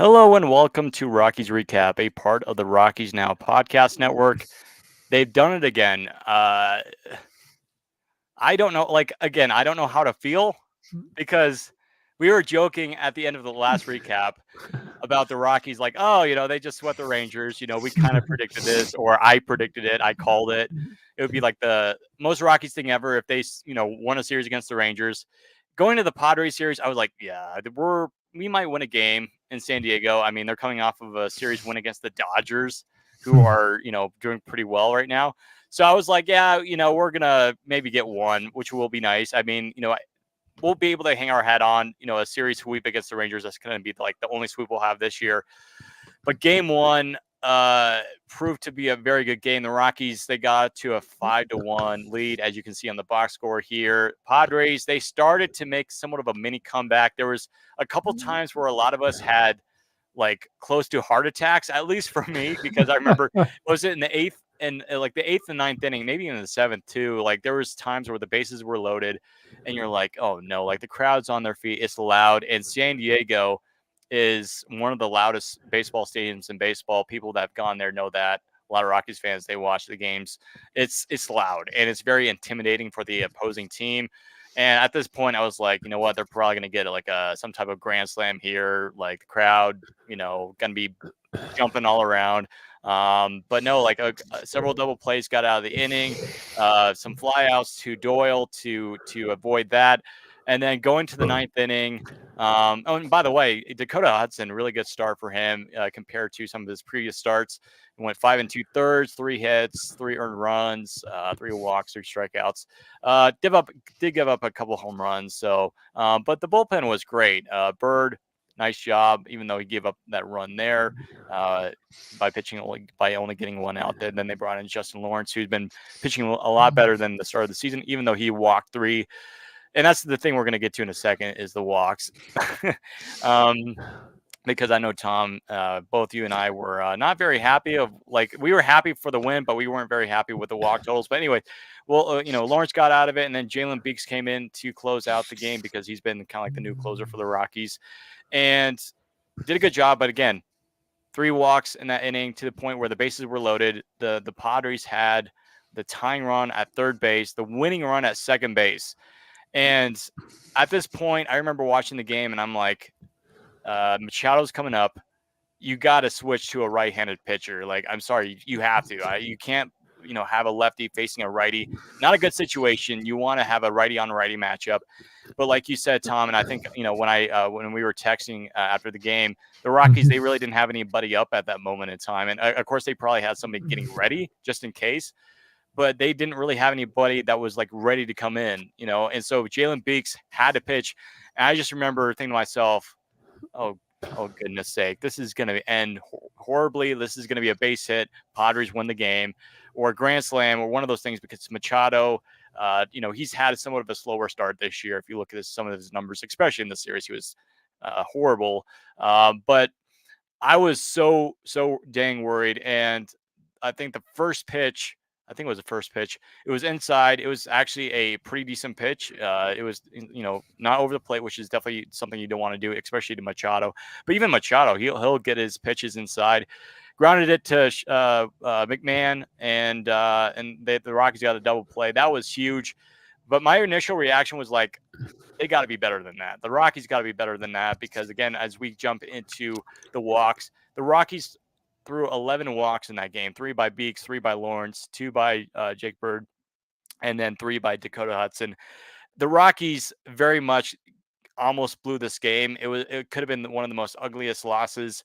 Hello and welcome to Rockies Recap, a part of the Rockies Now podcast network. They've done it again. I don't know, again, I don't know how to feel because we were joking at the end of the last recap about the Rockies, like, oh, they just swept the Rangers. We kind of predicted this, or I predicted it. I called it. It would be like the most Rockies thing ever if they, won a series against the Rangers. Going to the Padres series, I was like, yeah, we might win a game in San Diego. I mean, they're coming off of a series win against the Dodgers, who are, doing pretty well right now. So I was like, yeah, we're gonna maybe get one, which will be nice. I mean, we'll be able to hang our hat on, a series sweep against the Rangers. That's going to be like the only sweep we'll have this year. But game one proved to be a very good game. The Rockies, they got to a 5-1 lead, as you can see on the box score here. Padres, they started to make somewhat of a mini comeback. There was a couple times where a lot of us had like close to heart attacks, at least for me, because I remember, was it in the eighth and like the eighth and ninth inning, maybe in the seventh too, like there was times where the bases were loaded and you're like, oh no, like the crowd's on their feet, it's loud. And San Diego is one of the loudest baseball stadiums in baseball. People that have gone there know that. A lot of Rockies fans, they watch the games. It's loud and it's very intimidating for the opposing team. And at this point, I was like, you know what? They're probably going to get like some type of grand slam here. Like the crowd, going to be jumping all around. But no, like several double plays got out of the inning, some flyouts to Doyle to avoid that. And then going to the ninth inning. Oh, and by the way, Dakota Hudson, really good start for him compared to some of his previous starts. He went 5 2/3, 3 hits, 3 earned runs, 3 walks, 3 strikeouts. Did give up a couple home runs. So, but the bullpen was great. Bird, nice job, even though he gave up that run there by only getting one out there. Then they brought in Justin Lawrence, who's been pitching a lot better than the start of the season, even though he walked 3. And that's the thing we're going to get to in a second is the walks. Because I know, Tom, both you and I were not very happy we were happy for the win, but we weren't very happy with the walk totals. But anyway, well, Lawrence got out of it, and then Jalen Beeks came in to close out the game because he's been kind of like the new closer for the Rockies and did a good job. But again, 3 walks in that inning to the point where the bases were loaded. The Padres had the tying run at third base, the winning run at second base. And at this point, I remember watching the game and I'm like, Machado's coming up. You got to switch to a right-handed pitcher. Like, I'm sorry, you have to. You can't, have a lefty facing a righty. Not a good situation. You want to have a righty on righty matchup. But like you said, Tom, and I think, when we were texting after the game, the Rockies, they really didn't have anybody up at that moment in time. And of course, they probably had somebody getting ready just in case. But they didn't really have anybody that was like ready to come in, and so Jalen Beeks had to pitch. And I just remember thinking to myself, oh goodness sake, this is going to end horribly. This is going to be a base hit. Padres win the game or a grand slam or one of those things because Machado, he's had somewhat of a slower start this year. If you look at some of his numbers, especially in the series, he was horrible. But I was so dang worried. And I think the first pitch, it was inside. It was actually a pretty decent pitch. It was, not over the plate, which is definitely something you don't want to do, especially to Machado. But even Machado, he'll get his pitches inside. Grounded it to McMahon, and the Rockies got a double play. That was huge. But my initial reaction was like, they got to be better than that. The Rockies got to be better than that because, again, as we jump into the walks, the Rockies threw 11 walks in that game, 3 by Beeks, 3 by Lawrence, 2 by Jake Bird, and then 3 by Dakota Hudson. The Rockies very much almost blew this game. It could have been one of the most ugliest losses.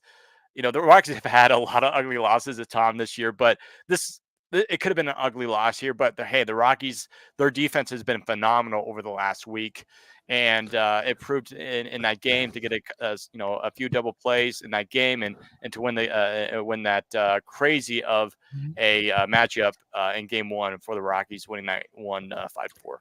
The Rockies have had a lot of ugly losses at Tom this year, but it could have been an ugly loss here. But the Rockies, their defense has been phenomenal over the last week. And it proved in that game to get a few double plays in that game and to win that crazy of a matchup in game one for the Rockies, winning that one 5-4.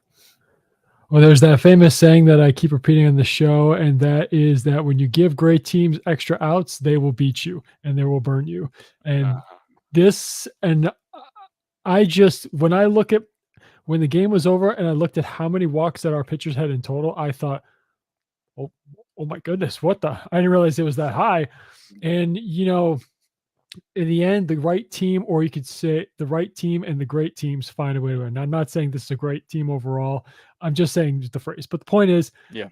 Well, there's that famous saying that I keep repeating on the show, and that is that when you give great teams extra outs, they will beat you and they will burn you. And when I look at when the game was over and I looked at how many walks that our pitchers had in total, I thought, oh, oh my goodness, what the? I didn't realize it was that high. And in the end, the right team, or you could say the right team and the great teams find a way to win. Now, I'm not saying this is a great team overall. I'm just saying the phrase. But the point is, Yeah.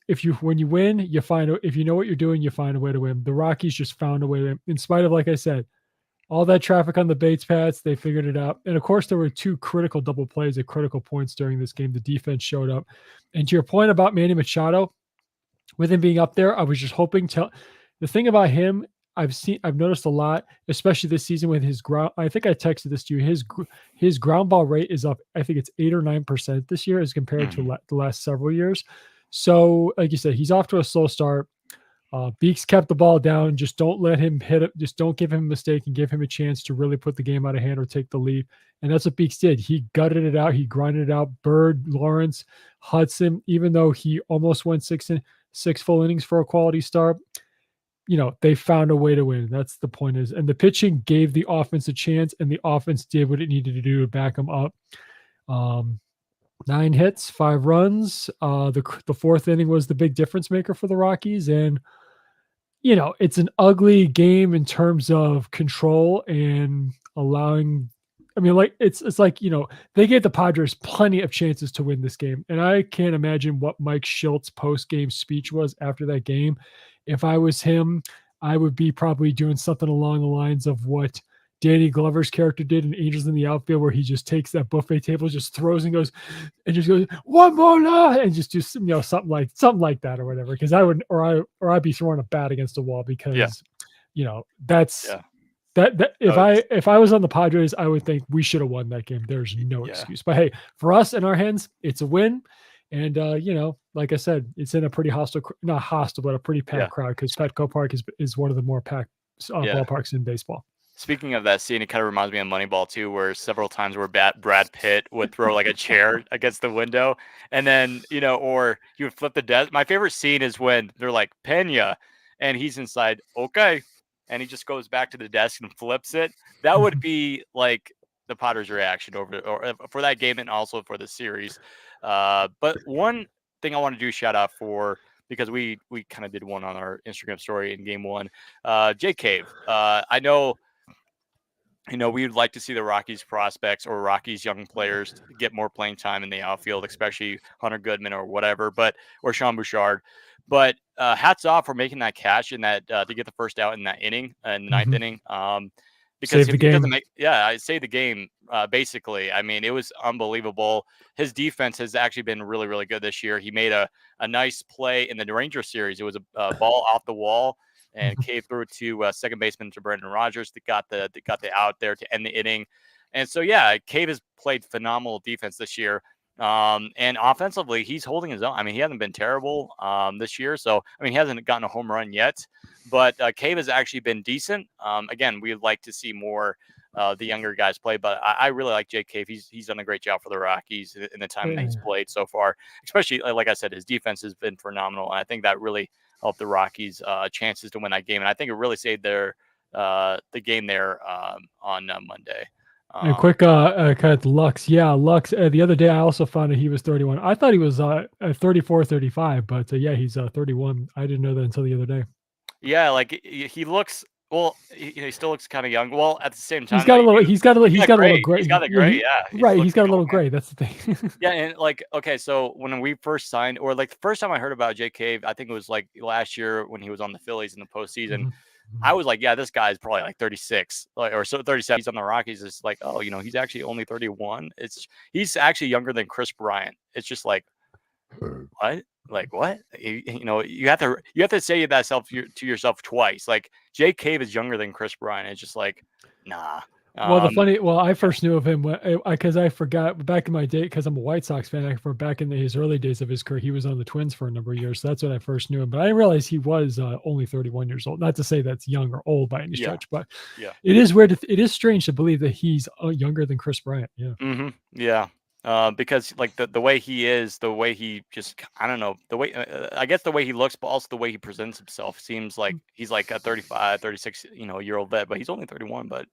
if you when you win, you find if you know what you're doing, you find a way to win. The Rockies just found a way to win, in spite of, like I said, all that traffic on the Bates paths. They figured it out, and of course, there were two critical double plays at critical points during this game. The defense showed up, and to your point about Manny Machado, with him being up there, I was just hoping to. The thing about him, I've noticed a lot, especially this season with his ground. I think I texted this to you. His ground ball rate is up. I think it's 8 or 9% this year as compared to the last several years. So, like you said, he's off to a slow start. Beeks kept the ball down. Just don't let him hit it. Just don't give him a mistake and give him a chance to really put the game out of hand or take the lead. And that's what Beeks did. He gutted it out. He grinded it out. Bird, Lawrence, Hudson, even though he almost went six full innings for a quality start, they found a way to win. That's the point is. And the pitching gave the offense a chance, and the offense did what it needed to do to back them up. 9 hits, 5 runs. The fourth inning was the big difference maker for the Rockies. And it's an ugly game in terms of control and allowing. I mean, like it's like they gave the Padres plenty of chances to win this game, and I can't imagine what Mike Schilt's post game speech was after that game. If I was him, I would be probably doing something along the lines of what Danny Glover's character did in Angels in the Outfield, where he just takes that buffet table, just throws and goes, one more night, and just do something like that or whatever. Because I would, or I'd be throwing a bat against the wall because that's. Yeah. That if I was on the Padres, I would think we should have won that game. There's no excuse. But hey, for us in our hands, it's a win. And like I said, it's in a pretty not hostile, but a pretty packed crowd, because Petco Park is one of the more packed ballparks in baseball. Speaking of that scene, it kind of reminds me of Moneyball too, where several times where Brad Pitt would throw like a chair against the window, and then or he would flip the desk. My favorite scene is when they're like Pena, and he's inside. Okay. And he just goes back to the desk and flips it. That would be like the Padres' reaction for that game and also for the series. But one thing I want to do shout out for, because we kind of did one on our Instagram story in game 1, Jake Cave. I know we'd like to see the Rockies prospects or Rockies young players get more playing time in the outfield, especially Hunter Goodman or whatever, or Sean Bouchard. But hats off for making that catch in that to get the first out in that inning, in the ninth inning. Because Save the game. I saved the game. Basically, I mean, it was unbelievable. His defense has actually been really, really good this year. He made a nice play in the Ranger series. It was a ball off the wall, and Cave threw it to second baseman to Brendan Rodgers that got the out there to end the inning. And so Cave has played phenomenal defense this year. And offensively, he's holding his own. I mean, he hasn't been terrible this year. So, I mean, he hasn't gotten a home run yet, but Cave has actually been decent. Again, we'd like to see more the younger guys play, but I really like Jake Cave. He's done a great job for the Rockies in the time that he's played so far, especially, like I said, his defense has been phenomenal. And I think that really helped the Rockies' chances to win that game. And I think it really saved the game there on Monday. And quick cut Lux. Yeah, Lux. The other day I also found that he was 31. I thought he was 34, 35, but he's 31. I didn't know that until the other day. Yeah, like he looks. Well, he still looks kind of young. Well, at the same time, he's got a little gray. He's got the gray. Right. He's got a little gray. That's the thing. Yeah, and okay, so when we first signed, or like the first time I heard about Jake Cave, I think it was like last year when he was on the Phillies in the postseason. I was like, yeah, this guy's probably like 36 or so 37. He's on the Rockies. It's like, oh, he's actually only 31. He's actually younger than Chris Bryant. It's just like, what? Like what? You have to say that to yourself twice. Like Jake Cave is younger than Chris Bryant. It's just like, nah. Well, I first knew of him because I forgot back in my day, because I'm a White Sox fan. Back in his early days of his career, he was on the Twins for a number of years. So that's when I first knew him. But I didn't realize he was only 31 years old. Not to say that's young or old by any stretch, but it is weird. It is strange to believe that he's younger than Chris Bryant. Yeah. Mm-hmm. Yeah. Because like the way he is, the way he just, I don't know, the way, I guess the way he looks, but also the way he presents himself seems like he's like a 35, 36, year old vet, but he's only 31. But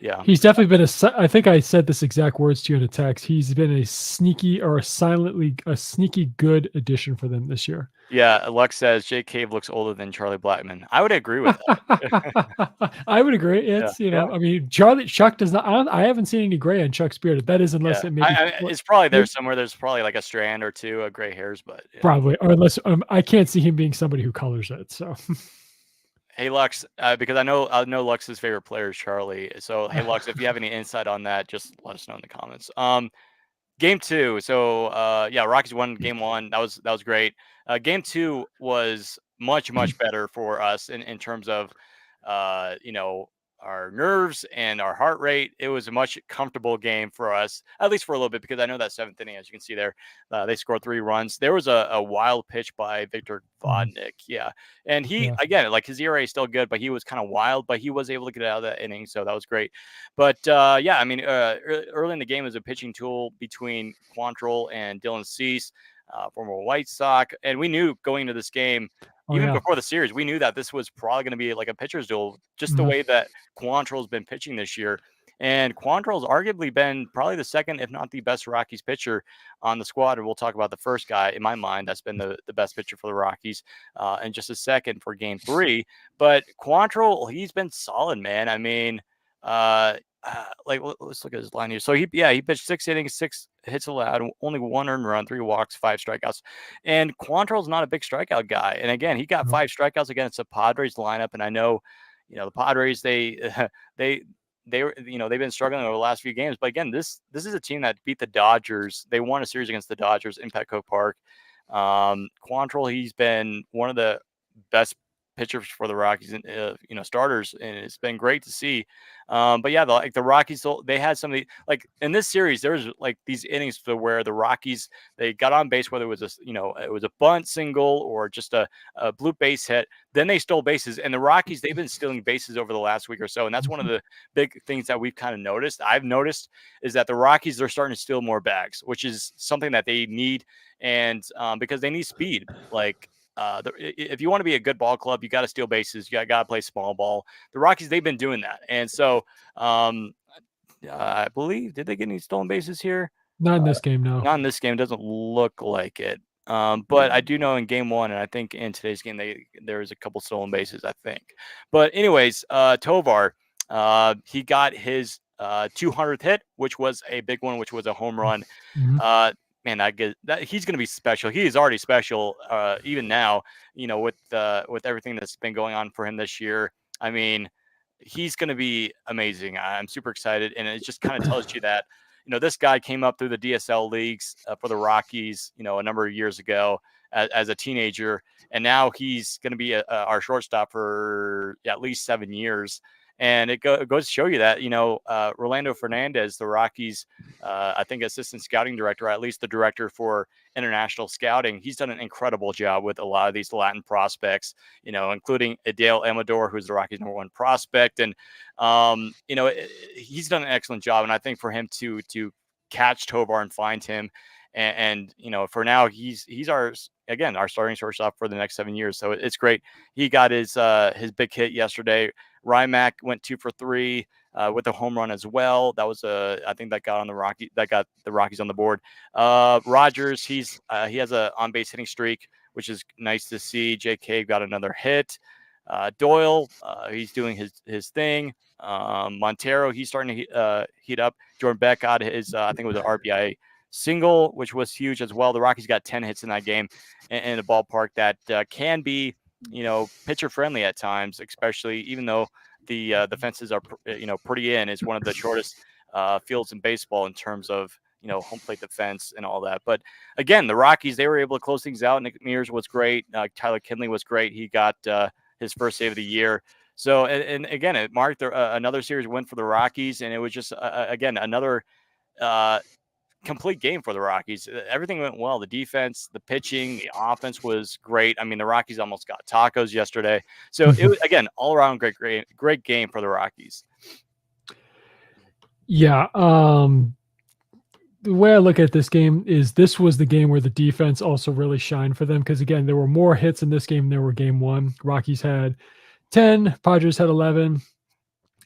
Yeah. He's definitely been I think I said this exact words to you in a text. He's been a sneaky or a sneaky good addition for them this year. Yeah, Lux says Jay Cave looks older than Charlie Blackmon. I would agree with that. I would agree. Yeah, It's, yeah, I mean, Charlie Chuck does not. I haven't seen any gray on Chuck's beard. That is yeah. unless it maybe It's probably there somewhere. There's probably like a strand or two of gray hairs, but yeah. probably, or unless I can't see him being somebody who colors it. So Hey Lux, because I know Lux's favorite player is Charlie. So hey Lux, if you have any insight on that, just let us know in the comments. Game two. So yeah, Rockies won game one. That was great. Game two was much better for us in terms of you know, our nerves and our heart rate. It was a much comfortable game for us, at least for a little bit, because I know that seventh inning, as you can see there, they scored 3 runs. There was a wild pitch by Victor Vodnik. Yeah. And he, yeah. again, like his ERA is still good, but he was kind of wild, but he was able to get out of that inning. So that was great. But yeah, I mean, early in the game was a pitching tool between Quantrill and Dylan Cease, former White Sox. And we knew going into this game, Oh even yeah. before the series, we knew that this was probably going to be like a pitcher's duel, just the Mhm. way that Quantrill's been pitching this year. And Quantrill's arguably been probably the second, if not the best Rockies pitcher on the squad. And we'll talk about the first guy in my mind that's been the best pitcher for the Rockies in just a second for game three. But Quantrill, he's been solid, man. I mean, like let's look at his line here. So he pitched 6 innings, 6 hits allowed, only 1 earned run, 3 walks, 5 strikeouts. And Quantrill's not a big strikeout guy. And again, he got No. 5 strikeouts against the Padres lineup. And I know, the Padres they were, they've been struggling over the last few games. But again, this is a team that beat the Dodgers. They won a series against the Dodgers in Petco Park. Quantrill, he's been one of the best pitchers for the Rockies and starters, and it's been great to see. But yeah, the Rockies, they had some of the, like in this series, there was like these innings where the Rockies, they got on base, whether it was it was a bunt single or just a blue base hit. Then they stole bases, and the Rockies, they've been stealing bases over the last week or so, and that's one of the big things that we've kind of noticed. I've noticed is that the Rockies, they're starting to steal more bags, which is something that they need, and because they need speed, like. If you want to be a good ball club, you got to steal bases. You got to play small ball. The Rockies, they've been doing that, and so I believe, did they get any stolen bases here? Not in this game, no. Not in this game. It doesn't look like it. But I do know in game one, and I think in today's game, there was a couple stolen bases, I think. But anyways, Tovar, he got his 200th hit, which was a big one, which was a home run. Mhm. Man, he's going to be special. He is already special, even now. With everything that's been going on for him this year. I mean, he's going to be amazing. I'm super excited, and it just kind of tells you that this guy came up through the DSL leagues for the Rockies, a number of years ago as a teenager, and now he's going to be our shortstop for at least 7 years. And it goes to show you that, Rolando Fernandez, the Rockies, I think assistant scouting director, or at least the director for international scouting, he's done an incredible job with a lot of these Latin prospects, including Adele Amador, who's the Rockies' #1 prospect. And, he's done an excellent job. And I think for him to catch Tovar and find him, and for now, he's our starting shortstop for the next 7 years. So it's great. He got his big hit yesterday. Rymack went 2 for 3 with a home run as well. That was I think that got the Rockies on the board. Rogers, he has a on base hitting streak, which is nice to see. J.K. got another hit. Doyle, he's doing his thing. Montero, he's starting to heat up. Jordan Beck got his I think it was an RBI single, which was huge as well. The Rockies got 10 hits in that game in a ballpark that can be pitcher friendly at times, especially even though the fences are pretty in. Is one of the shortest fields in baseball in terms of home plate defense and all that. But again, the Rockies, they were able to close things out. Nick Mears was great. Tyler Kinley was great. He got his first save of the year. So and again, it marked another series win for the Rockies, and it was just again another complete game for the Rockies. Everything went well. The defense, the pitching, the offense was great. I mean, the Rockies almost got tacos yesterday. So it was, again, all around great game for the Rockies. Yeah. The way I look at this game is this was the game where the defense also really shined for them. Because again, there were more hits in this game than there were game one. Rockies had 10, Padres had 11.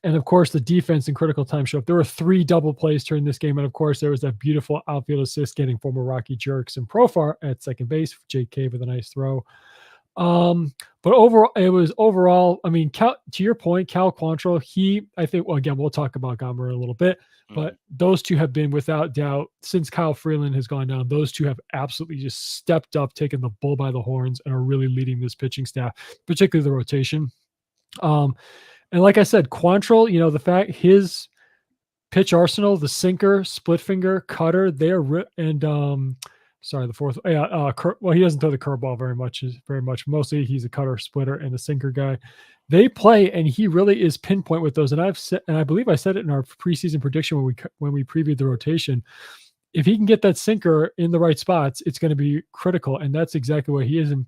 And of course, the defense in critical time showed up. There were 3 double plays during this game, and of course, there was that beautiful outfield assist getting former Rocky Jerks and Profar at second base. Jake Cave with a nice throw. But overall, it was overall. I mean, to your point, Cal Quantrill, I think. Well, again, we'll talk about Gomber in a little bit, but those two have been without doubt since Kyle Freeland has gone down. Those two have absolutely just stepped up, taken the bull by the horns, and are really leading this pitching staff, particularly the rotation. And like I said, Quantrill, the fact his pitch arsenal, the sinker, split finger, cutter, sorry, the fourth. Yeah, well, he doesn't throw the curveball very much. Mostly, he's a cutter, splitter, and a sinker guy. They play, and he really is pinpoint with those. And I believe I said it in our preseason prediction when we previewed the rotation. If he can get that sinker in the right spots, it's going to be critical, and that's exactly what he is. And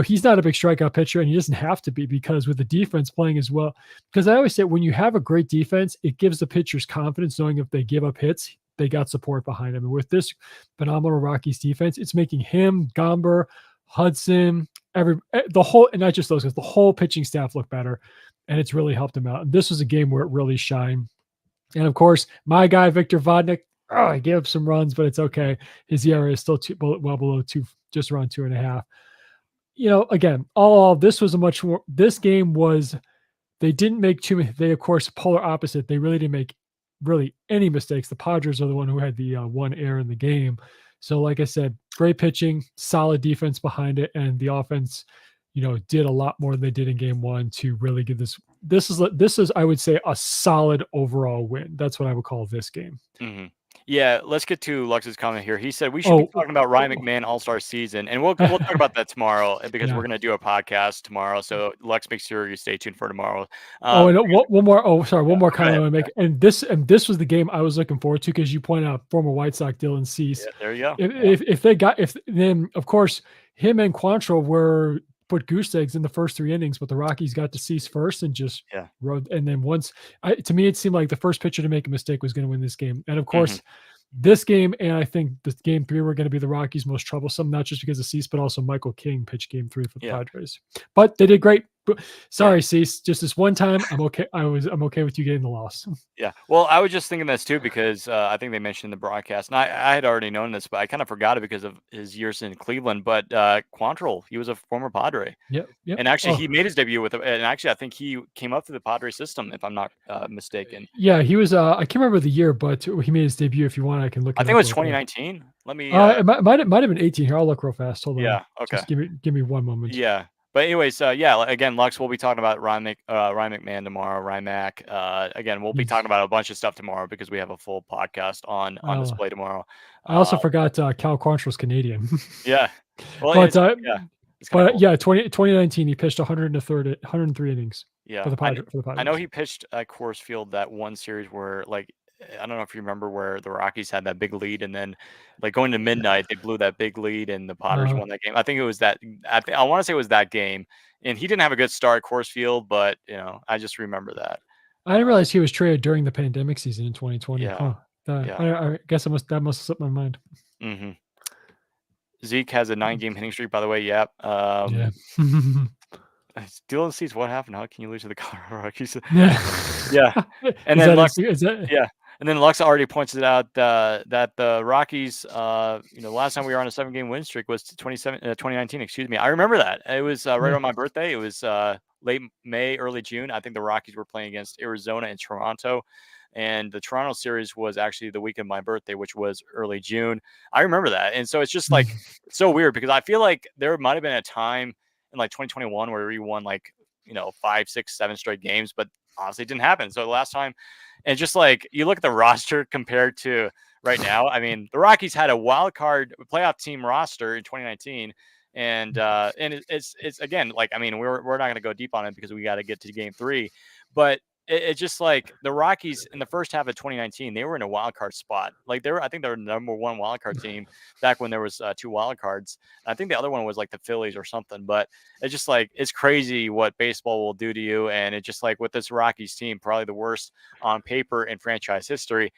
he's not a big strikeout pitcher, and he doesn't have to be, because with the defense playing as well. Because I always say, when you have a great defense, it gives the pitchers confidence knowing if they give up hits, they got support behind them. And with this phenomenal Rockies defense, it's making him, Gomber, Hudson, and not just those guys, the whole pitching staff look better, and it's really helped them out. And this was a game where it really shined. And of course, my guy Victor Vodnik, I gave up some runs, but it's okay. His ERA is still well below 2, just around 2.5. Again, this was this game was, they didn't make too many. They, of course, polar opposite. They really didn't make any mistakes. The Padres are the one who had the one error in the game. So, like I said, great pitching, solid defense behind it, and the offense, did a lot more than they did in game 1 to really give this. This is, I would say, a solid overall win. That's what I would call this game. Mm-hmm. Yeah, let's get to Lux's comment here. He said we should be talking about Ryan McMahon All-Star season, and we'll talk about that tomorrow, because we're going to do a podcast tomorrow. So Lux, make sure you stay tuned for tomorrow. And one more. Oh, sorry, one more comment I want to make. And this was the game I was looking forward to, because you point out former White Sox Dylan Cease. Yeah, there you go. Then of course him and Quantrill put goose eggs in the first 3 innings, but the Rockies got to Cease first and just rode. And then to me, it seemed like the first pitcher to make a mistake was going to win this game. And of course, this game, and I think this game 3 were going to be the Rockies' most troublesome, not just because of Cease, but also Michael King pitched game 3 for the Padres. But they did great. Sorry, Cease. Just this one time, I'm okay. I'm okay with you getting the loss. Yeah. Well, I was just thinking this too, because I think they mentioned in the broadcast, and I had already known this, but I kind of forgot it because of his years in Cleveland. But Quantrill, he was a former Padre. Yep. And actually, he made his debut and actually, I think he came up through the Padre system, if I'm not mistaken. Yeah, he was. I can't remember the year, but he made his debut. If you want, I can look. I think it was 2019. Let me. It might have been 18 here. I'll look real fast. Hold on. Yeah. Okay. Just give me one moment. Yeah. But anyways, again, Lux, we'll be talking about Ryan McMahon tomorrow, Ryan Mack. Again, we'll be talking about a bunch of stuff tomorrow, because we have a full podcast on display tomorrow. I also forgot Cal Quantrill's Canadian. Yeah. Well, but 2019, he pitched 103 innings. Yeah. For the Padres. I know he pitched at Coors Field that one series where, like, I don't know if you remember, where the Rockies had that big lead, and then, like, going to midnight, they blew that big lead, and the Padres won that game. I think it was that. I want to say it was that game, and he didn't have a good start at Coors Field, but I just remember that. I didn't realize he was traded during the pandemic season in 2020. Yeah. I guess that must have slipped my mind. Mm-hmm. Zeke has a 9-game hitting streak, by the way. Yep. Yeah. Dylan Cease, what happened? How can you lose to the Colorado Rockies? Yeah. And then Lux, and then Lux already points it out that the Rockies, the last time we were on a 7-game win streak was 2019. Excuse me. I remember that. It was right on my birthday. It was late May, early June. I think the Rockies were playing against Arizona and Toronto. And the Toronto series was actually the week of my birthday, which was early June. I remember that. And so it's just like so weird, because I feel like there might have been a time in like 2021 where we won 5, 6, 7 straight games, but honestly it didn't happen. So the last time, and just like you look at the roster compared to right now, I mean, the Rockies had a wild card playoff team roster in 2019. And it's again, like, I mean, we're not going to go deep on it because we got to get to game 3, but it's just like the Rockies in the first half of 2019, they were in a wild card spot. Like I think they were the number 1 wild card team back when there was 2 wild cards. I think the other one was like the Phillies or something, but it's just like, it's crazy what baseball will do to you. And it's just like with this Rockies team, probably the worst on paper in franchise history,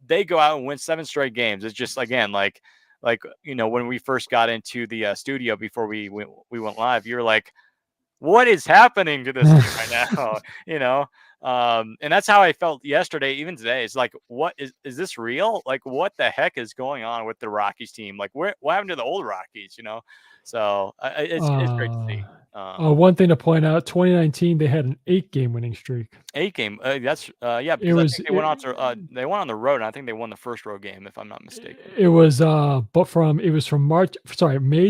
they go out and win 7 straight games. It's just, again, like, when we first got into the studio before we went live, you're like, what is happening to this team right now? And that's how I felt yesterday, even today. It's like, what is this real? Like, what the heck is going on with the Rockies team? Like, what happened to the old Rockies? So it's great to see. One thing to point out: 2019, they had an 8-game winning streak. 8 game. That's yeah, It because I was think they went on the road, and I think they won the first road game, if I'm not mistaken. it was but from it was from May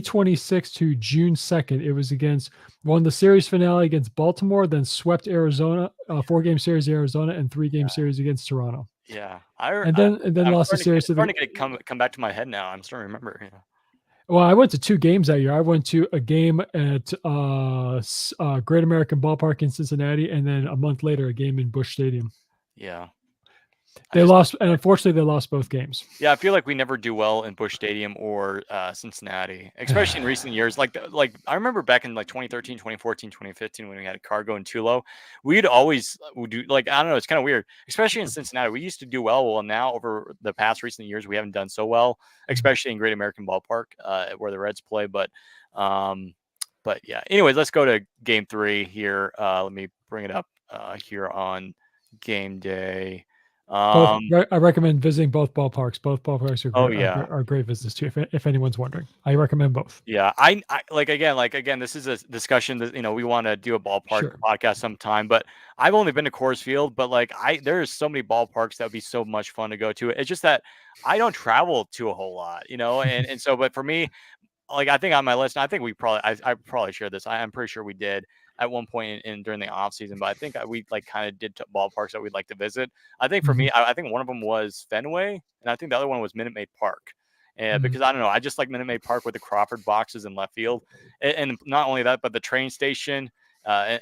26th to June 2nd. It was against won the series finale against Baltimore, then swept Arizona, 4-game series Arizona, and 3-game series against Toronto. Yeah, And then I'm lost the series it's to starting to the. get come back to my head now. I'm starting to remember. Yeah. Well, I went to 2 games that year. I went to a game at Great American Ballpark in Cincinnati, and then a month later, a game in Busch Stadium. Yeah. They lost, and unfortunately, they lost both games. Yeah, I feel like we never do well in Busch Stadium or Cincinnati, especially in recent years. Like I remember back in like 2013, 2014, 2015 when we had Cargo and Tulo, we'd always would do like I don't know, it's kind of weird, especially in Cincinnati. We used to do well. Well, now over the past recent years, we haven't done so well, especially in Great American Ballpark where the Reds play. But yeah. Anyways, let's go to Game 3 here. Let me bring it up here on game day. I recommend visiting both ballparks. Both ballparks are Oh great, yeah. are great visits too. If anyone's wondering, I recommend both. Yeah, I like again. This is a discussion that we want to do a ballpark Sure. podcast sometime. But I've only been to Coors Field, but like there's so many ballparks that would be so much fun to go to. It's just that I don't travel to a whole lot, and so. But for me, like I think on my list, and I think I probably shared this. I'm pretty sure we did at one point in during the off season, but I think we like kind of did ballparks that we'd like to visit. I think for me, I think one of them was Fenway, and I think the other one was Minute Maid Park. Because I don't know, I just like Minute Maid Park with the Crawford boxes in left field, and not only that, but the train station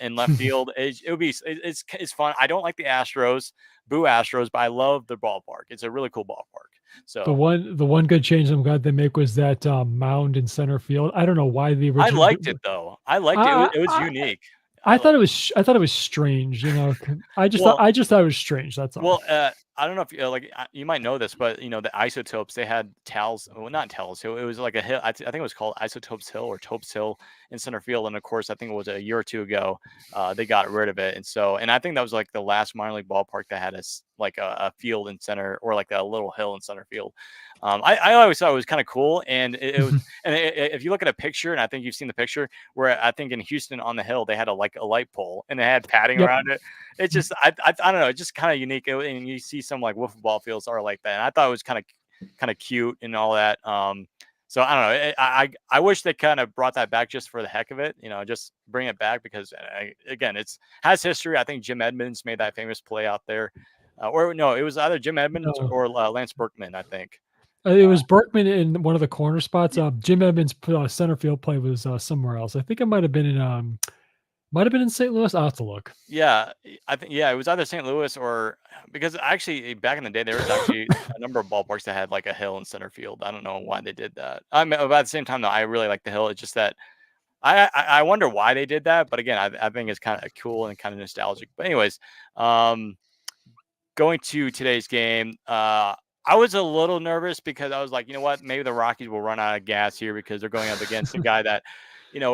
in left field. It's fun. I don't like the Astros, boo Astros, but I love the ballpark. It's a really cool ballpark. The So one good change I'm glad they make was that mound in center field. I don't know why the I original. liked it though. I liked it. It was unique. I thought it was strange. Well, I just thought it was strange. That's all. Well, I don't know if you might know this, but the Isotopes they had towels. Well, not towels. It was like a hill. I think it was called Isotopes Hill or Topes Hill in center field. And of course, I think it was a year or two ago they got rid of it. And I think that was like the last minor league ballpark that had a field in center or like a little hill in center field. I always thought it was kind of cool, and it was. And if you look at a picture, and I think you've seen the picture where I think in Houston on the hill they had a light pole and they had padding Yep. around it. It's just I don't know. It's just kind of unique, and you see some like wiffle ball fields are like that. And I thought it was kind of cute and all that. So I don't know. I wish they kind of brought that back just for the heck of it. Just bring it back because again, it's has history. I think Jim Edmonds made that famous play out there, or no, it was either Jim Edmonds or Lance Berkman. I think. It was Berkman in one of the corner spots. Jim Edmonds' center field play was somewhere else. I think it might have been in St. Louis. I'll have to look. Yeah, I think it was either St. Louis or because actually back in the day there was actually a number of ballparks that had like a hill in center field. I don't know why they did that. I mean, but at the same time though, I really like the hill. It's just that I wonder why they did that. But again, I think it's kind of cool and kind of nostalgic. But anyways, going to today's game, I was a little nervous because I was like, you know what, maybe the Rockies will run out of gas here because they're going up against a guy that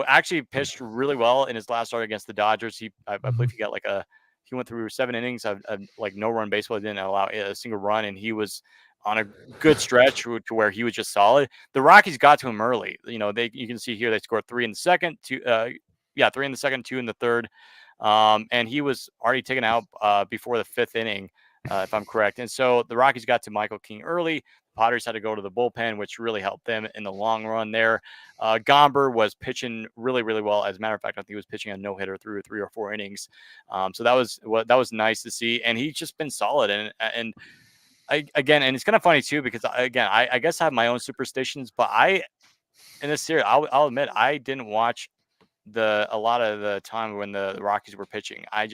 actually pitched really well in his last start against the Dodgers. I believe he got he went through 7 innings of like no run baseball. Didn't allow a single run, and he was on a good stretch to where he was just solid. The Rockies got to him early. You can see here they scored 3 in the second, 3 in the second, 2 in the third, and he was already taken out before the 5th inning. If I'm correct. And so the Rockies got to Michael King early. The Padres had to go to the bullpen, which really helped them in the long run there. Gomber was pitching really, really well. As a matter of fact, I think he was pitching a no-hitter through 3 or 4 innings. So that was nice to see. And he's just been solid. And again, and it's kind of funny too, because again, I guess I have my own superstitions, but in this series, I'll admit, I didn't watch a lot of the time when the Rockies were pitching. I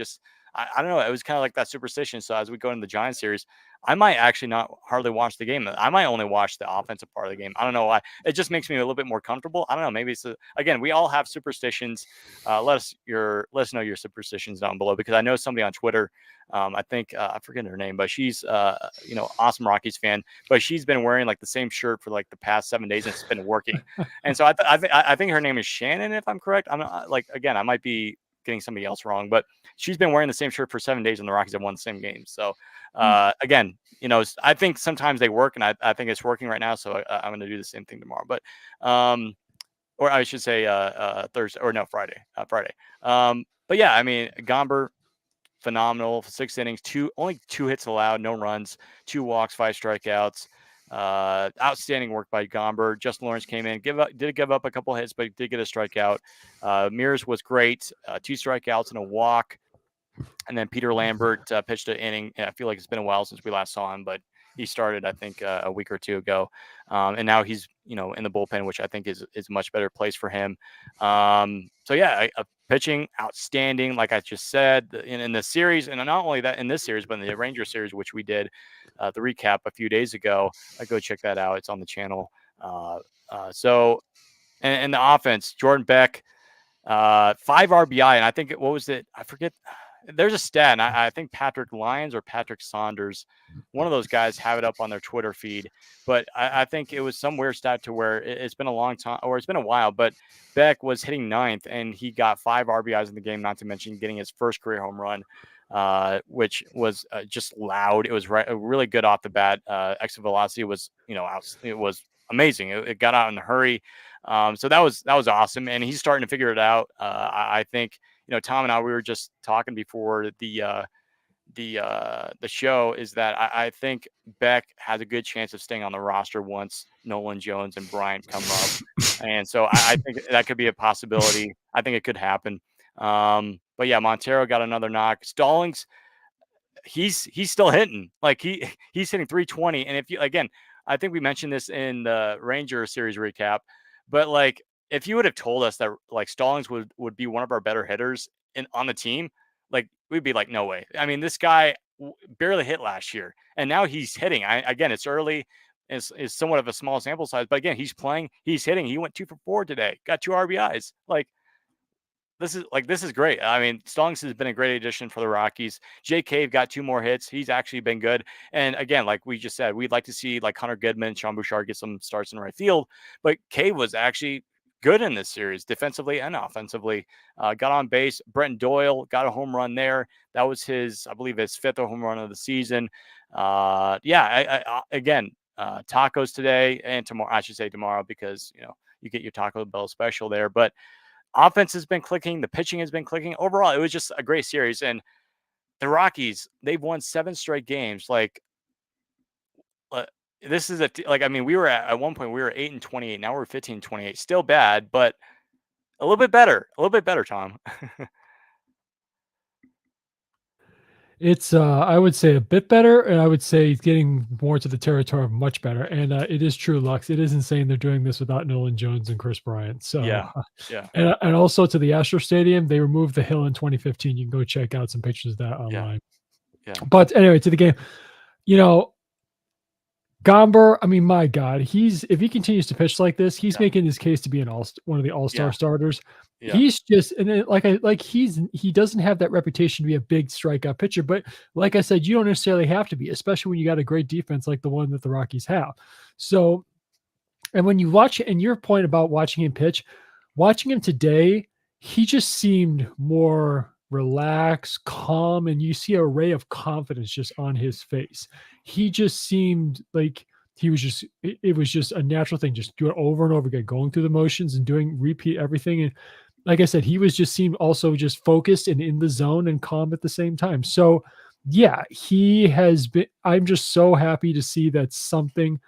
don't know. It was kind of like that superstition. So as we go into the Giants series, I might actually not hardly watch the game. I might only watch the offensive part of the game. I don't know why. It just makes me a little bit more comfortable. I don't know. Maybe again, we all have superstitions. Let us know your superstitions down below, because I know somebody on Twitter. I think I forget her name, but she's awesome Rockies fan. But she's been wearing like the same shirt for like the past 7 days, and it's been working. And so I think her name is Shannon, if I'm correct. I'm not, like, again, I might be getting somebody else wrong, but she's been wearing the same shirt for 7 days, and the Rockies have won the same game. So again, I think sometimes they work, and I think it's working right now. So I'm going to do the same thing tomorrow. But or I should say Thursday or no Friday. Friday. But yeah, I mean Gomber, phenomenal. 6 innings, only 2 hits allowed, no runs, 2 walks, 5 strikeouts. Outstanding work by Gomber. Justin Lawrence came in, did give up a couple hits, but he did get a strikeout. Mears was great, 2 strikeouts and a walk. And then Peter Lambert pitched an inning. I feel like it's been a while since we last saw him, but he started, I think, a week or two ago. And now he's, in the bullpen, which I think is a much better place for him. So yeah, pitching outstanding, like I just said, in the series, and not only that in this series, but in the Ranger series, which we did the recap a few days ago. Go check that out. It's on the channel. So, and the offense, Jordan Beck, 5 RBI, and I think what was it? I forget. There's a stat, and I think Patrick Lyons or Patrick Saunders, one of those guys, have it up on their Twitter feed. But I think it was some weird stat to where it's been a long time, or it's been a while, but Beck was hitting 9th, and he got 5 RBIs in the game, not to mention getting his first career home run, which was just loud. It was really good off the bat. Exit velocity was, it was amazing. It got out in a hurry. So that was awesome, and he's starting to figure it out. I think, Tom and I, we were just talking before the show, is that I think Beck has a good chance of staying on the roster once Nolan Jones and Bryant come up, and so I think that could be a possibility. I think it could happen. But yeah, Montero got another knock. Stallings, he's still hitting. Like he's hitting 320, and I think we mentioned this in the Ranger series recap, but like, if you would have told us that like Stallings would be one of our better hitters on the team, like we'd be like, no way. I mean, this guy barely hit last year, and now he's hitting. Again, it's early. It's somewhat of a small sample size, but again, he's playing. He's hitting. He went 2 for 4 today. Got 2 RBIs. Like, this is great. I mean, Stallings has been a great addition for the Rockies. Jay Cave got 2 more hits. He's actually been good. And again, like we just said, we'd like to see like Hunter Goodman, Sean Bouchard get some starts in right field. But Cave was actually good in this series, defensively and offensively. Got on base. Brenton Doyle got a home run there. That was I believe his 5th home run of the season. Again, tacos today and tomorrow. I should say tomorrow, because you get your Taco Bell special there. But offense has been clicking. The pitching has been clicking. Overall, it was just a great series. And the Rockies, they've won 7 straight games. Like, this is we were at one point, we were 8-28. Now we're 15-28. Still bad, but a little bit better. Tom. It's I would say a bit better, and I would say getting more to the territory of much better. And it is true, Lux. It is insane they're doing this without Nolan Jones and Chris Bryant. So Yeah. And also to the Astro Stadium, they removed the hill in 2015. You can go check out some pictures of that online. Yeah. But anyway, to the game, Gomber, I mean, my God, if he continues to pitch like this, he's making his case to be one of the all-star starters. Yeah. He's just, and then, he doesn't have that reputation to be a big strikeout pitcher, but like I said, you don't necessarily have to be, especially when you got a great defense like the one that the Rockies have. So, and when you watch, and your point about watching him pitch, watching him today, he just seemed more relaxed, calm, and you see a ray of confidence just on his face. He just seemed like he was just, it was just a natural thing, just do it over and over again, going through the motions and repeat everything. And like I said, he seemed also just focused and in the zone and calm at the same time. So yeah, he has been, I'm just so happy to see that something.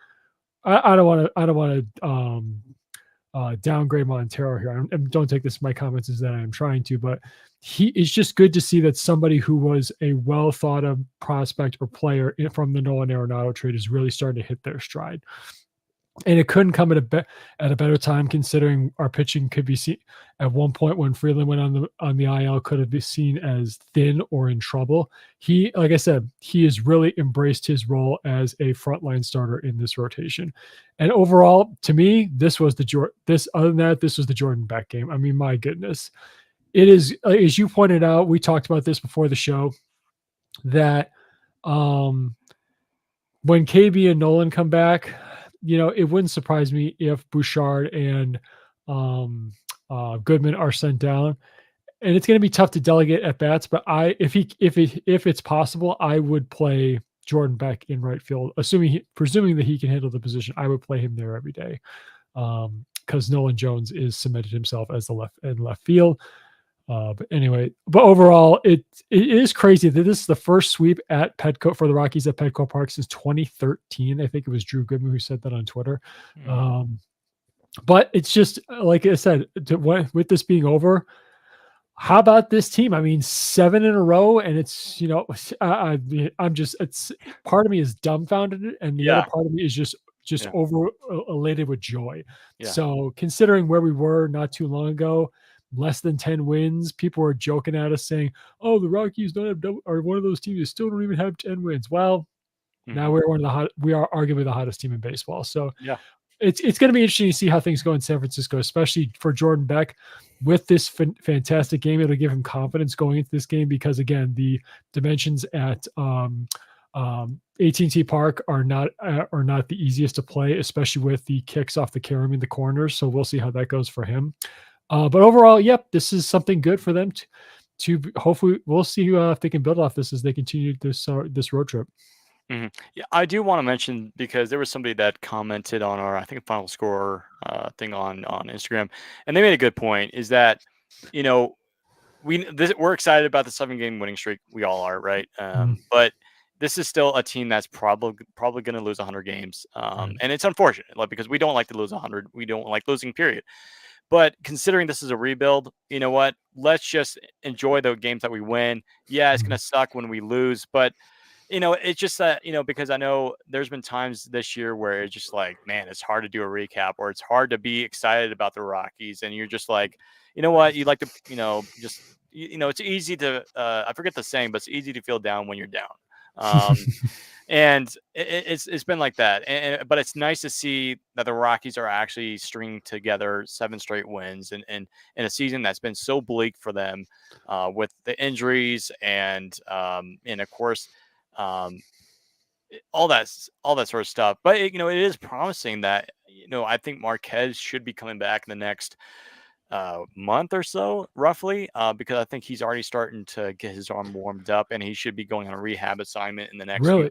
I don't want to downgrade Montero here. And don't take my comments as that I'm trying to, but it's just good to see that somebody who was a well thought of prospect or player from the Nolan Arenado trade is really starting to hit their stride. And it couldn't come at a better time, considering our pitching could be seen at one point when Freeland went on the IL, could have been seen as thin or in trouble. Like I said, he has really embraced his role as a frontline starter in this rotation. And overall, to me, this was the Jordan Beck game. I mean, my goodness, it is, as you pointed out, we talked about this before the show, that when KB and Nolan come back, it wouldn't surprise me if Bouchard and Goodman are sent down. and it's going to be tough to delegate at bats. But if it's possible, I would play Jordan Beck in right field, presuming that he can handle the position. I would play him there every day, because Nolan Jones is cemented himself as the left field. But anyway, but overall, it is crazy that this is the first sweep at Petco for the Rockies at Petco Park since 2013. I think it was Drew Goodman who said that on Twitter. Mm. But it's just like I said, with this being over, how about this team? I mean, 7 in a row, and it's I'm just it's part of me is dumbfounded, and the other Yeah. part of me is just Yeah. over elated with joy. Yeah. So considering where we were not too long ago, less than 10 wins, people were joking at us saying, "Oh, the Rockies don't have are one of those teams that still don't even have 10 wins." Well, now Mhm. we're we are arguably the hottest team in baseball. So Yeah. it's going to be interesting to see how things go in San Francisco, especially for Jordan Beck with this fantastic game. It'll give him confidence going into this game because again, the dimensions at AT&T Park are not the easiest to play, especially with the kicks off the carom in the corners. So we'll see how that goes for him. But overall, yep, this is something good for them to hopefully we'll see if they can build off this as they continue this road trip. Mhm. Yeah, I do want to mention because there was somebody that commented on our, I think, final score thing on Instagram, and they made a good point. Is that you know we're excited about the 7 game winning streak. We all are, right? Mhm. But this is still a team that's probably going to lose 100 games, Right. and it's unfortunate, like because we don't like to lose 100. We don't like losing, period. But considering this is a rebuild, you know what? Let's just enjoy the games that we win. Yeah, it's going Mhm. to suck when we lose, but it's just that, because I know there's been times this year where it's just like, man, it's hard to do a recap or it's hard to be excited about the Rockies. And you're just like, you know what? You like to, just, it's easy to, I forget the saying, but it's easy to feel down when you're down. Um, and it's been like that. But it's nice to see that the Rockies are actually stringing together 7 straight wins and in a season that's been so bleak for them with the injuries and of course, um, all that sort of stuff. But it is promising that I think Marquez should be coming back in the next month or so, roughly, because I think he's already starting to get his arm warmed up, and he should be going on a rehab assignment in the next few. Really?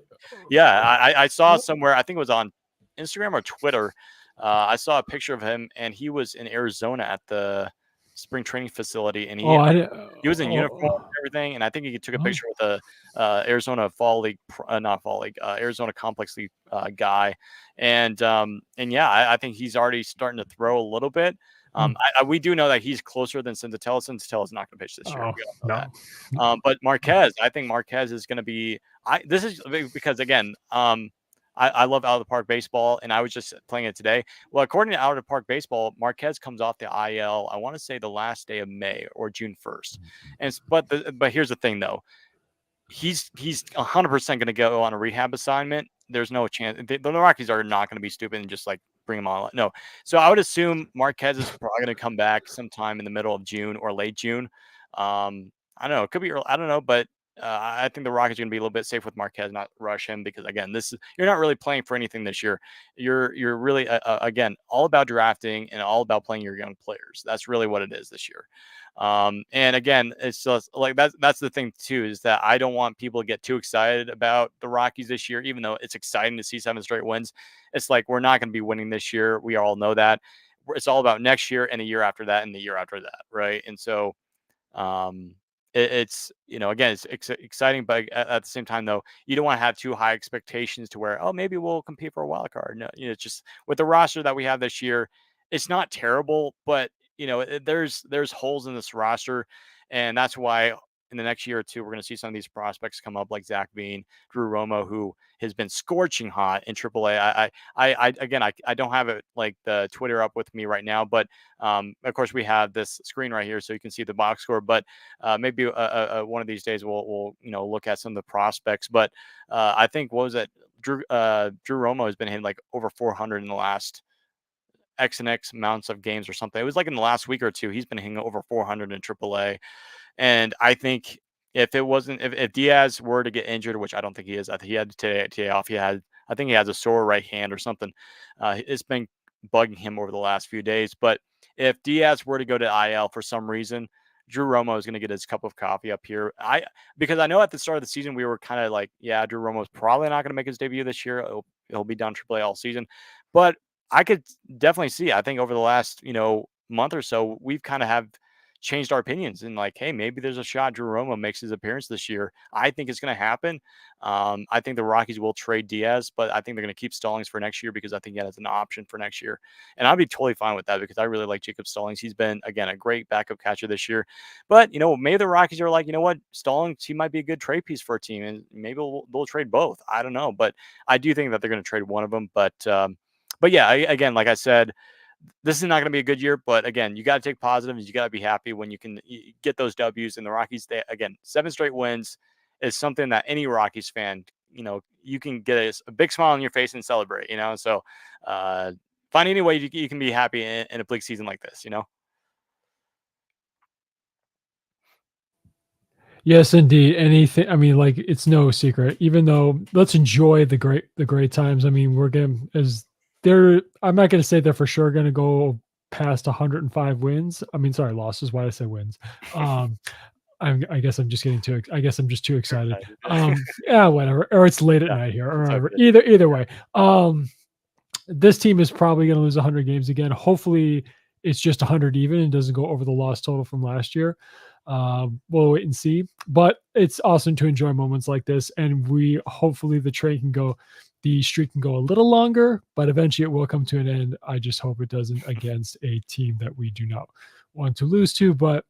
Yeah, I saw Oh, somewhere. I think it was on Instagram or Twitter. I saw a picture of him, and he was in Arizona at the spring training facility, and oh, I didn't. he was in uniform Oh, and everything, and I think he took a oh, picture with the Arizona Fall League, not Fall League, Arizona Complex League guy, and yeah, I think he's already starting to throw a little bit. mm. We do know that he's closer than Senzatella. Senzatella is not going to pitch this year. Oh, We all know that. no. But Marquez, I think Marquez is going to be. This is because again, I love out of the park baseball, and I was just playing it today. Well, according to out of the park baseball, Marquez comes off the IL. I want to say the last day of May or June 1st, but here's the thing though, he's 100% going to go on a rehab assignment. There's no chance the Rockies are not going to be stupid and just like bring him on. No, so I would assume Marquez is probably going to come back sometime in the middle of June or late June. I don't know. It could be early. I don't know, but I think the Rockies are going to be a little bit safe with Marquez, not rush him because again, this is you're not really playing for anything this year. You're really again all about drafting and all about playing your young players. That's really what it is this year. And again, it's just like that's the thing too, is that I don't want people to get too excited about the Rockies this year, even though it's exciting to see 7 straight wins. It's like we're not going to be winning this year. We all know that. It's all about next year and the year after that and the year after that, right? And so um, it's again it's exciting, but at the same time though, you don't want to have too high expectations to where maybe we'll compete for a wild card. No, it's just with the roster that we have this year, it's not terrible, but there's holes in this roster, and that's why in the next year or two we're going to see some of these prospects come up like Zach Bean, Drew Romo, who has been scorching hot in AAA. I don't have it like the Twitter up with me right now, but of course, we have this screen right here, so you can see the box score. But maybe one of these days we'll look at some of the prospects. But I think what was it? Drew Romo has been hitting like over 400 in the last X and X amounts of games or something. It was like in the last week or two, he's been hitting over 400 in AAA. And I think if Diaz were to get injured, which I don't think he is, I think he had today off. I think he has a sore right hand or something. It's been bugging him over the last few days. But if Diaz were to go to IL for some reason, Drew Romo is going to get his cup of coffee up here. Because I know at the start of the season we were kind of like, yeah, Drew Romo is probably not going to make his debut this year. He'll be down AAA all season, but I could definitely see. I think over the last month or so, we've kind of have changed our opinions and like, hey, maybe there's a shot Drew Romo makes his appearance this year. I think it's going to happen. I think the Rockies will trade Diaz, but I think they're going to keep Stallings for next year because I think that is an option for next year. And I'd be totally fine with that because I really like Jacob Stallings. He's been, again, a great backup catcher this year. But, maybe the Rockies are like, you know what, Stallings, he might be a good trade piece for a team. And maybe they'll trade both. I don't know. But I do think that they're going to trade one of them. But yeah, again, like I said, this is not going to be a good year, but again, you got to take positives. You got to be happy when you can get those W's. And the Rockies, again, 7 straight wins is something that any Rockies fan, you can get a big smile on your face and celebrate, So find any way you can be happy in a bleak season like this, Yes, indeed. Anything. I mean, like it's no secret. Even though let's enjoy the great times. I mean, we're getting as they're. I'm not going to say they're for sure going to go past 105 wins. I mean, sorry, losses. Why did I say wins? I guess I'm just getting too. I guess I'm just too excited. Yeah, whatever. Or it's late at night here. Or whatever. Either way. This team is probably going to lose 100 games again. Hopefully, it's just 100 even and doesn't go over the loss total from last year. We'll wait and see. But it's awesome to enjoy moments like this, and hopefully the streak can go a little longer, but eventually it will come to an end. I just hope it doesn't against a team that we do not want to lose to. But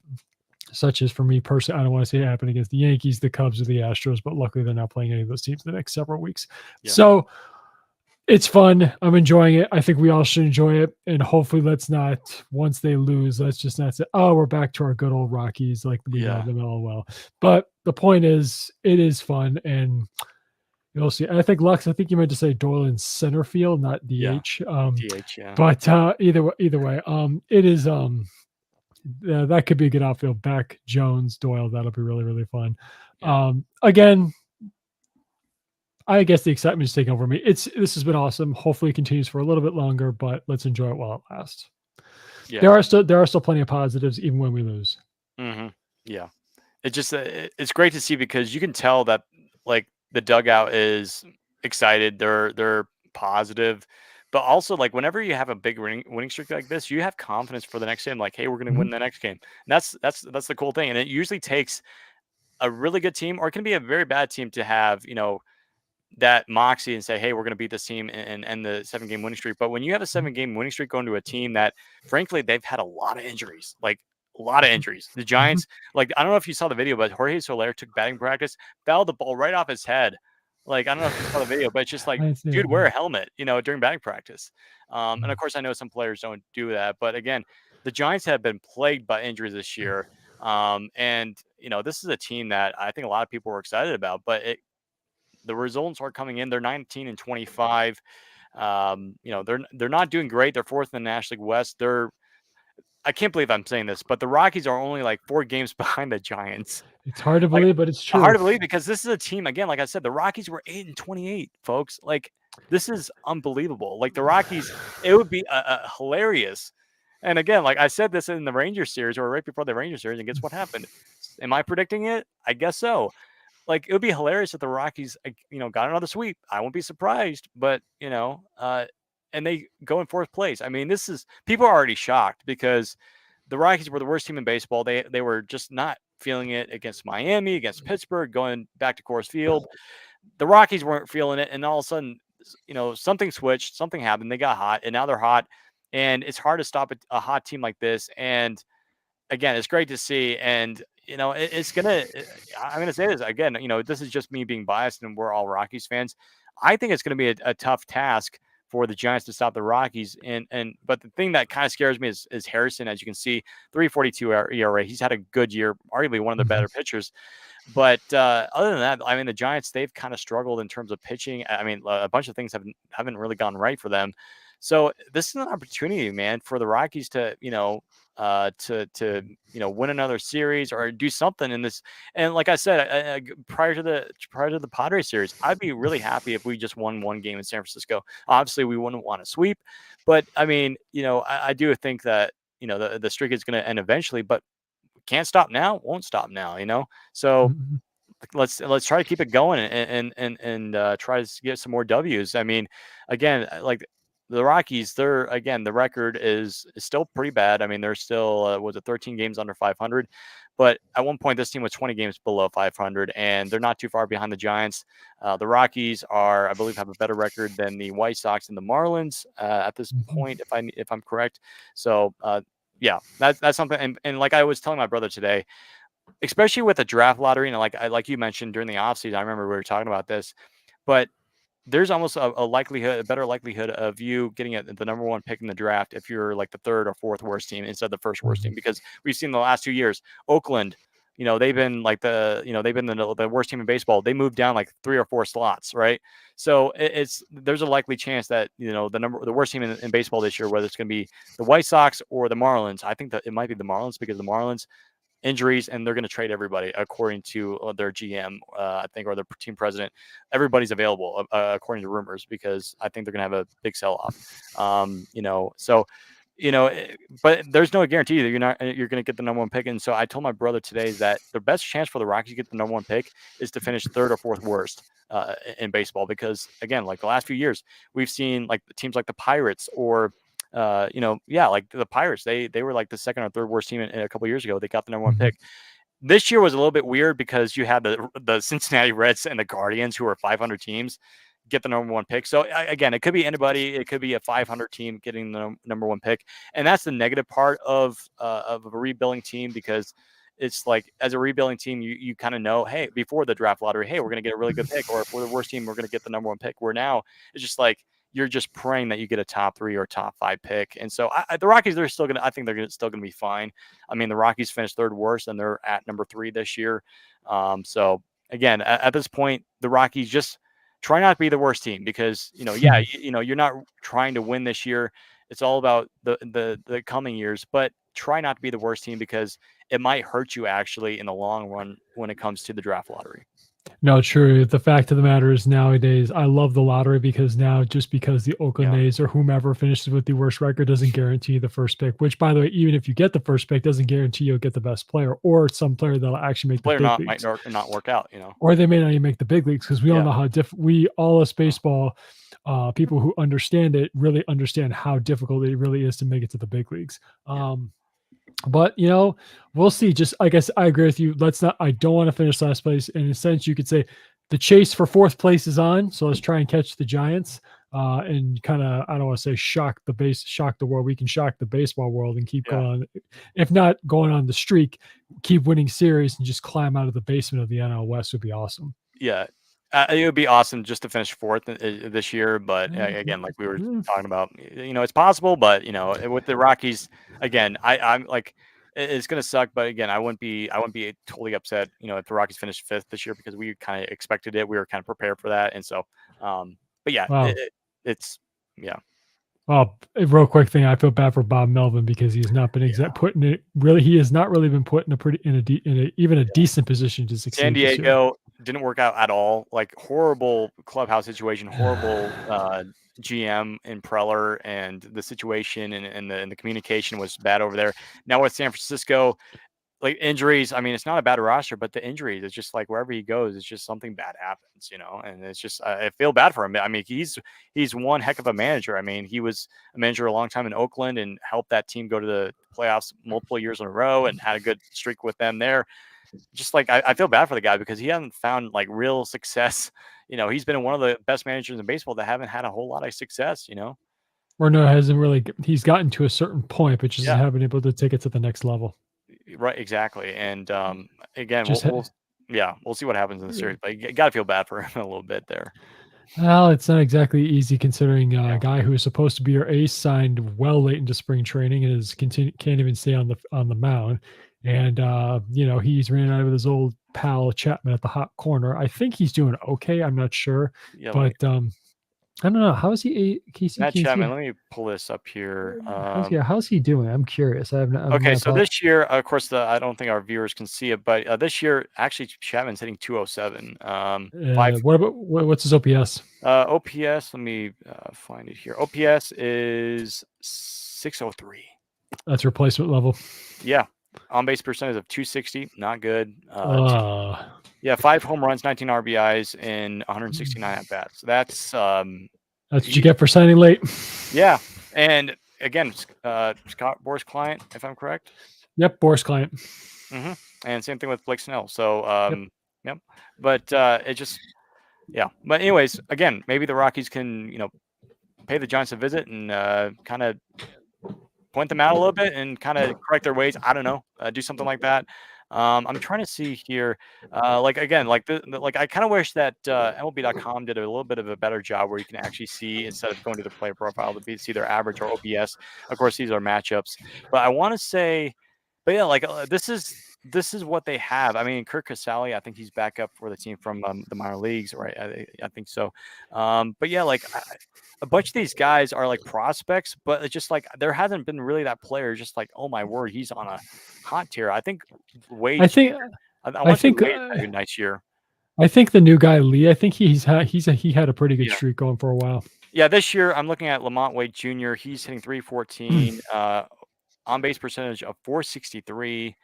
such as for me personally, I don't want to say it happened against the Yankees, the Cubs, or the Astros, but luckily they're not playing any of those teams the next several weeks. Yeah. So it's fun. I'm enjoying it. I think we all should enjoy it. And hopefully once they lose, let's just not say, oh, we're back to our good old Rockies. Like we know them all well. But the point is, it is fun. And you'll see. I think Lux, I think you meant to say Doyle in center field, not DH. DH, yeah. But either way, it is that could be a good outfield. Beck, Jones, Doyle. That'll be really, really fun. Yeah. Again, I guess the excitement is taking over me. This has been awesome. Hopefully it continues for a little bit longer, but let's enjoy it while it lasts. Yeah. There are still plenty of positives even when we lose. Mm-hmm. Yeah. It's great to see because you can tell that like the dugout is excited. They're positive, but also like whenever you have a big winning streak like this, you have confidence for the next game. Like, hey, we're going to win the next game. And that's the cool thing. And it usually takes a really good team, or it can be a very bad team to have, that moxie and say, hey, we're going to beat this team and end the 7-game winning streak. But when you have a 7-game winning streak going to a team that, frankly, they've had a lot of injuries, like a lot of injuries. The Giants, like, I don't know if you saw the video, but Jorge Soler took batting practice, fouled the ball right off his head. Like, I don't know if you saw the video, but it's just like, dude, wear a helmet, during batting practice. And of course, I know some players don't do that. But again, the Giants have been plagued by injuries this year. And, this is a team that I think a lot of people were excited about, but the results are coming in. They're 19-25. They're not doing great. They're 4th in the National League West. I can't believe I'm saying this, but the Rockies are only like 4 games behind the Giants. It's hard to believe, but it's true. Hard to believe because this is a team, again, like I said, the Rockies were 8-28, folks. Like, this is unbelievable. Like, the Rockies, it would be hilarious. And again, like I said this in the Rangers series or right before the Rangers series, and guess what happened? Am I predicting it? I guess so. Like, it would be hilarious if the Rockies, got another sweep. I won't be surprised, but, and they go in 4th place. I mean, people are already shocked because the Rockies were the worst team in baseball. They were just not feeling it against Miami, against Pittsburgh, going back to Coors Field. The Rockies weren't feeling it. And all of a sudden, something switched, something happened. They got hot and now they're hot. And it's hard to stop a hot team like this. And again, it's great to see. And, I'm going to say this again, this is just me being biased and we're all Rockies fans. I think it's going to be a tough task for the Giants to stop the Rockies. But the thing that kind of scares me is Harrison, as you can see, 3.42 ERA. He's had a good year, arguably one of the better pitchers. But other than that, I mean, the Giants, they've kind of struggled in terms of pitching. I mean, a bunch of things haven't really gone right for them. So this is an opportunity, man, for the Rockies to, win another series or do something in this. And like I said, prior to the Padres series, I'd be really happy if we just won 1 game in San Francisco. Obviously, we wouldn't want to sweep, but I mean, I do think that the streak is going to end eventually. But can't stop now, won't stop now. So Mhm. let's try to keep it going and try to get some more W's. I mean, again, like the Rockies, the record is still pretty bad. I mean, they're still was it 13 games under 500, but at one point this team was 20 games below 500, and they're not too far behind the Giants. The Rockies I believe, have a better record than the White Sox and the Marlins at this Mhm. point, if I'm correct. So yeah, that's something. And like I was telling my brother today, especially with the draft lottery, and like you mentioned during the offseason, I remember we were talking about this, but there's almost a better likelihood of you getting the number one pick in the draft if you're like the third or fourth worst team instead of the first worst team, Mhm. because we've seen the last 2 years, Oakland, they've been like they've been the worst team in baseball. They moved down like 3 or 4 slots, right? So there's a likely chance that the worst team in baseball this year, whether it's going to be the White Sox or the Marlins. I think that it might be the Marlins, because the Marlins injuries, and they're going to trade everybody according to their GM, I think, or their team president. Everybody's available according to rumors, because I think they're going to have a big sell off. So but there's no guarantee that you're going to get the number one pick. And so I told my brother today that the best chance for the Rockies to get the number one pick is to finish third or fourth worst in baseball, because again, like the last few years, we've seen like teams like the Pirates or like the Pirates, they were like the second or third worst team in a couple years ago. They got the number one Mhm. pick. This year was a little bit weird because you had the Cincinnati Reds and the Guardians, who are 500 teams, get the number one pick. So again, it could be anybody. It could be a 500 team getting the number one pick, and that's the negative part of a rebuilding team, because it's like, as a rebuilding team, you kind of know, hey, before the draft lottery, hey, we're going to get a really good pick, or if we're the worst team, we're going to get the number one pick. Where now it's just like you're just praying that you get a top 3 or top 5 pick. And so the Rockies, I think they're still going to be fine. I mean, the Rockies finished third worst, and they're at number 3 this year. So again, at this point, the Rockies just try not to be the worst team, because you're not trying to win this year. It's all about the coming years, but try not to be the worst team, because it might hurt you actually in the long run when it comes to the draft lottery. No, true. The fact of the matter is, nowadays, I love the lottery, because now, just because the Oakland Yeah, A's or whomever finishes with the worst record doesn't guarantee the first pick, which, by the way, even if you get the first pick, doesn't guarantee you'll get the best player or some player that'll actually the make the player big not might leagues. not work out. Or they may not even make the big leagues, because we all Yeah. know how we all us uh, baseball people who understand it really understand how difficult it really is to make it to the big leagues. yeah. But we'll see. Just I guess I agree with you. Let's not. I don't want to finish last place. In a sense, you could say the chase for fourth place is on. So let's try and catch the Giants. And kind of, I don't want to say shock the world. We can shock the baseball world and keep Yeah. going on. If not going on the streak, keep winning series and just climb out of the basement of the NL West would be awesome. Yeah. It would be awesome just to finish fourth this year, but Mhm. again, like we were Mhm. talking about, it's possible. But with the Rockies, again, I'm like, it's gonna suck. But again, I wouldn't be totally upset, if the Rockies finished fifth this year, because we kind of expected it. We were kind of prepared for that, and so, but yeah, Wow. it's yeah, Well, a real quick thing, I feel bad for Bob Melvin, because he's not been yeah, put in it. Really, he has not really been put in a pretty even a yeah. decent position to San succeed this year. Diego didn't work out at all. Like, horrible clubhouse situation, horrible GM in Preller, and the situation and the communication was bad over there. Now with San Francisco, like, injuries, I mean, it's not a bad roster, but the injuries, it's just like wherever he goes, it's just something bad happens, and it's just, I feel bad for him. I mean, he's one heck of a manager. I mean, he was a manager a long time in Oakland and helped that team go to the playoffs multiple years in a row and had a good streak with them there. Just like, I feel bad for the guy, because he hasn't found like real success. He's been one of the best managers in baseball that haven't had a whole lot of success. Or no, hasn't really. He's gotten to a certain point, but just Yeah, haven't been able to take it to the next level. right, exactly. And again, Just yeah, we'll see what happens in the series, but you got to feel bad for him a little bit there. well, it's not exactly easy, considering a Yeah, guy who is supposed to be your ace signed well late into spring training and can't even stay on the mound. And he's ran out with his old pal Chapman at the hot corner. I think he's doing okay. I'm not sure, yeah. Let me but I don't know. How is he? Casey, Matt Casey, Chapman. Let me pull this up here. how's he doing? I'm curious. I have no, Okay, my so this year, of course, I don't think our viewers can see it, but this year, actually, Chapman's hitting 207. Five what's his OPS? OPS. Let me find it here. OPS is 603. That's replacement level. Yeah. On base percentage of 260, not good. Uh, Yeah, 5 home runs, 19 RBIs, in 169 at bats. That's that's what you get for signing late. yeah. And again, Scott Boras client, if I'm correct. Yep, Boris client. Mm-hmm. And same thing with Blake Snell. So Yep. yep. But it just But anyways, again, maybe the Rockies can pay the Giants a visit and kind of point them out a little bit and kind of correct their ways. I don't know, do something like that. I'm trying to see here, like again, like like I kind of wish that MLB.com did a little bit of a better job where you can actually see instead of going to the player profile see their average or OPS. Of course, these are matchups, but I want to say, but yeah, like this is what they have. I mean, Kirk Casale, I think he's back up for the team from the minor leagues, right? I think so. But yeah, like a bunch of these guys are like prospects, but it's just like there hasn't been really that player just like, oh my word, he's on a hot tier. I think I Wade, think I I want to say think Wade's had a nice year. I think the new guy Lee. I think he had a pretty good Yeah. streak going for a while. Yeah, this year I'm looking at Lamont Wade Jr. He's hitting 314, on base percentage of 463,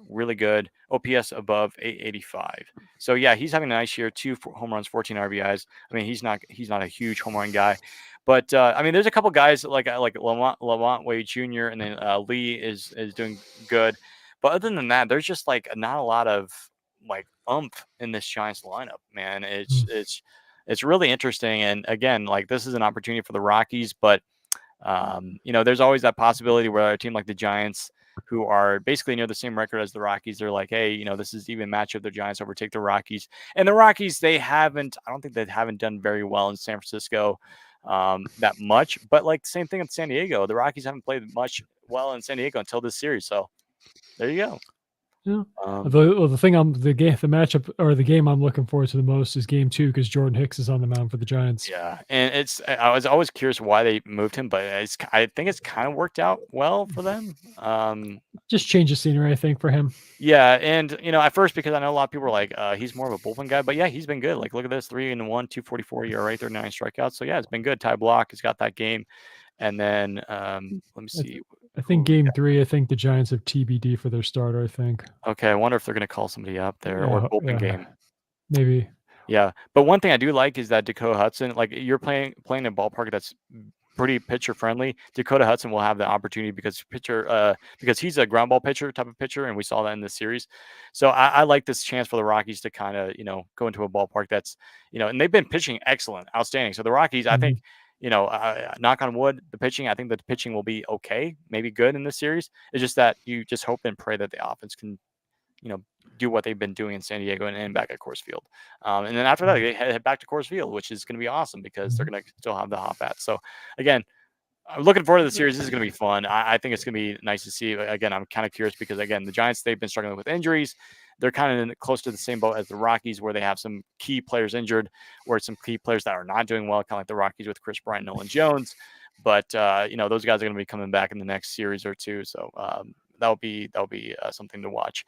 really good. OPS above 885. So yeah, he's having a nice year. 2 home runs, 14 RBIs. I mean, he's not a huge home run guy, but I mean, there's a couple guys like Lamont Wade Jr. and then Lee is doing good, but other than that, there's just like not a lot of like umph in this Giants lineup. Man, it's really interesting, and again, like this is an opportunity for the Rockies, but there's always that possibility where a team like the Giants, who are basically near the same record as the Rockies, they're like, hey, this is even matchup. The Giants overtake the Rockies, and the Rockies, I don't think they haven't done very well in San Francisco that much. But like the same thing in San Diego, the Rockies haven't played much well in San Diego until this series. So there you go. Yeah. Um, The matchup or the game I'm looking forward to the most is game 2 because Jordan Hicks is on the mound for the Giants. Yeah, and I was always curious why they moved him, but I think it's kind of worked out well for them. Just change of scenery, I think, for him. Yeah, and at first because I know a lot of people are like, he's more of a bullpen guy, but yeah, he's been good. Like, look at this, 3-1, 244 ERA, 39 strikeouts. So yeah, it's been good. Ty Block has got that game, and then let me see. I think game 3. I think the Giants have TBD for their starter. I think. Okay, I wonder if they're going to call somebody up there or bullpen game. Maybe. Yeah, but one thing I do like is that Dakota Hudson, like you're playing a ballpark that's pretty pitcher friendly. Dakota Hudson will have the opportunity because he's a ground ball pitcher type of pitcher, and we saw that in this series. So I like this chance for the Rockies to kind of go into a ballpark that's and they've been pitching excellent, outstanding. So the Rockies, I think knock on wood, the pitching, I think that the pitching will be okay, maybe good in this series. It's just that you just hope and pray that the offense can do what they've been doing in San Diego and back at Coors Field. And then after that, they head back to Coors Field, which is going to be awesome because they're going to still have the hot bats. So again, I'm looking forward to the series. This is going to be fun. I think it's going to be nice to see. Again, I'm kind of curious because again, the Giants, they've been struggling with injuries. They're kind of close to the same boat as the Rockies, where they have some key players injured, or some key players that are not doing well, kind of like the Rockies with Chris Bryant, Nolan Jones. But those guys are going to be coming back in the next series or two. So that'll be something to watch.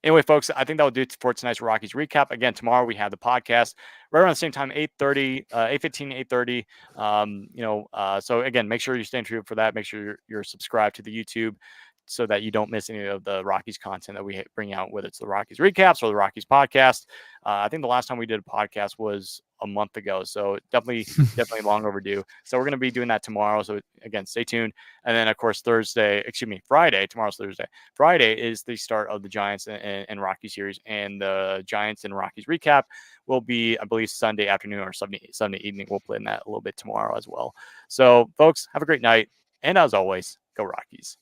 Anyway, folks, I think that will do it for tonight's Rockies recap. Again, tomorrow we have the podcast right around the same time, 8:30, 8:15, 8:30. So again, make sure you're staying tuned for that. Make sure you're subscribed to the YouTube so that you don't miss any of the Rockies content that we bring out, whether it's the Rockies recaps or the Rockies podcast. I think the last time we did a podcast was a month ago, so definitely long overdue. So we're going to be doing that tomorrow. So again, stay tuned. And then of course Friday. Tomorrow's Thursday. Friday is the start of the Giants and Rockies series, and the Giants and Rockies recap will be, I believe, Sunday afternoon or Sunday evening. We'll play in that a little bit tomorrow as well. So folks, have a great night, and as always, go Rockies.